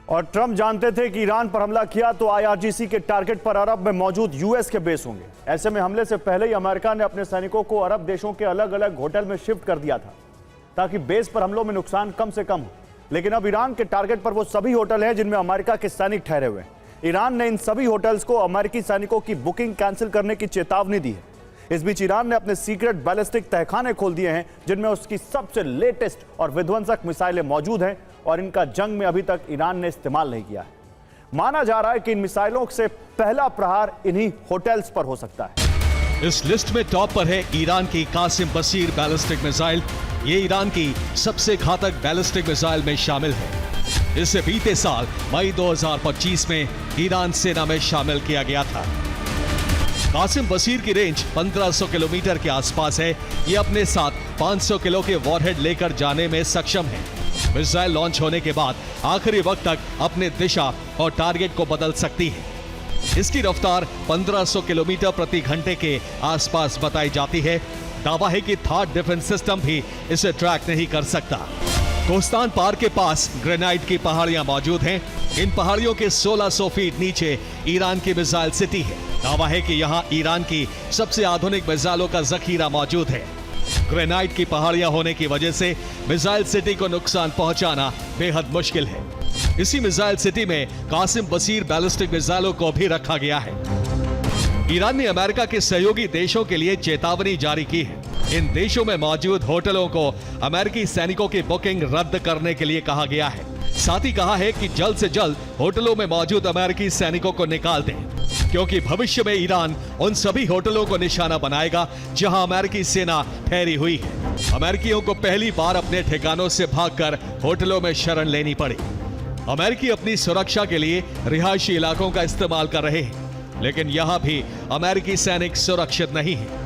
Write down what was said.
और ट्रंप जानते थे कि ईरान पर हमला किया तो आईआरजीसी के टारगेट पर अरब में मौजूद यूएस के बेस होंगे। ऐसे में हमले से पहले ही अमेरिका ने अपने सैनिकों को अरब देशों के अलग अलग होटल में शिफ्ट कर दिया था ताकि बेस पर हमलों में नुकसान कम से कम हो। लेकिन अब ईरान के टारगेट पर वो सभी होटल हैं जिनमें अमेरिका के सैनिक ठहरे हुए हैं। ईरान ने इन सभी होटल्स को अमेरिकी सैनिकों की बुकिंग कैंसिल करने की चेतावनी दी है। इस बीच ईरान ने अपने सीक्रेट बैलिस्टिक तहखाने खोल दिए हैं जिनमें उसकी सबसे लेटेस्ट और विध्वंसक मिसाइलें मौजूद हैं और इनका जंग में अभी तक ईरान ने इस्तेमाल नहीं किया है। माना जा रहा है कि इन मिसाइलों से पहला प्रहार इन्हीं होटल्स पर हो सकता है। इस लिस्ट में टॉप पर है ईरान की कासिम बसीर बैलिस्टिक मिसाइल। ये ईरान की सबसे घातक बैलिस्टिक मिसाइल में शामिल है। इसे बीते साल मई 2025 में ईरान सेना में शामिल किया गया था। कासिम बसीर की रेंज 1500 किलोमीटर के आसपास है। ये अपने साथ 500 किलो के वॉरहेड लेकर जाने में सक्षम है। मिसाइल लॉन्च होने के बाद आखिरी वक्त तक अपने दिशा और टारगेट को बदल सकती है। इसकी रफ्तार 1500 किलोमीटर प्रति घंटे के आसपास बताई जाती है। दावा है कि थार्ड डिफेंस सिस्टम भी इसे ट्रैक नहीं कर सकता। कोस्तान पार के पास ग्रेनाइट की पहाड़ियां मौजूद हैं। इन पहाड़ियों के 1600 फीट नीचे ईरान की मिसाइल सिटी है। दावा है कि यहां ईरान की सबसे आधुनिक मिसाइलों का जखीरा मौजूद है। ग्रेनाइट की पहाड़ियां होने की वजह से मिसाइल सिटी को नुकसान पहुंचाना बेहद मुश्किल है। इसी मिसाइल सिटी में कासिम बसीर बैलिस्टिक मिसाइलों को भी रखा गया है। ईरान ने अमेरिका के सहयोगी देशों के लिए चेतावनी जारी की है। इन देशों में मौजूद होटलों को अमेरिकी सैनिकों की बुकिंग रद्द करने के लिए कहा गया है। साथ ही कहा है कि जल्द से जल्द होटलों में मौजूद अमेरिकी सैनिकों को निकाल दें, क्योंकि भविष्य में ईरान उन सभी होटलों को निशाना बनाएगा जहां अमेरिकी सेना ठहरी हुई है। अमेरिकियों को पहली बार अपने ठिकानों से भागकर होटलों में शरण लेनी पड़ी। अमेरिकी अपनी सुरक्षा के लिए रिहायशी इलाकों का इस्तेमाल कर रहे हैं, लेकिन यहां भी अमेरिकी सैनिक सुरक्षित नहीं है।